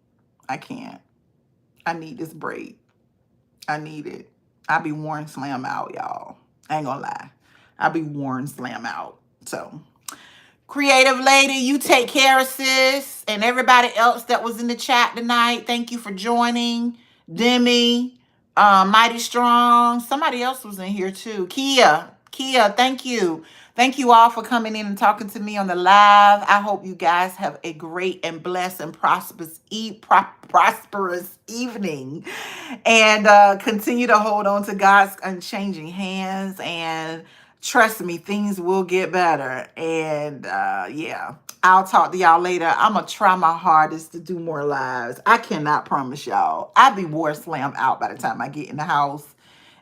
I can't. I need this break. I need it. I be worn slam out, y'all. I ain't gonna lie. I be worn slam out. So, creative lady, you take care of sis. And everybody else that was in the chat tonight, thank you for joining. Demi, Mighty Strong. Somebody else was in here too. Kia, thank you. Thank you all for coming in and talking to me on the live. I hope you guys have a great and blessed and prosperous evening. And continue to hold on to God's unchanging hands. And trust me, things will get better. And yeah, I'll talk to y'all later. I'm going to try my hardest to do more lives. I cannot promise y'all. I'll be war slammed out by the time I get in the house.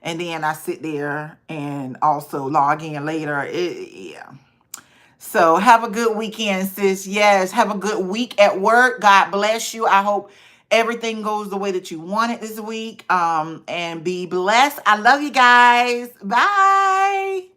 And then I sit there and also log in later. Yeah. So have a good weekend, sis. Yes, have a good week at work. God bless you. I hope everything goes the way that you want it this week. And be blessed. I love you guys. Bye.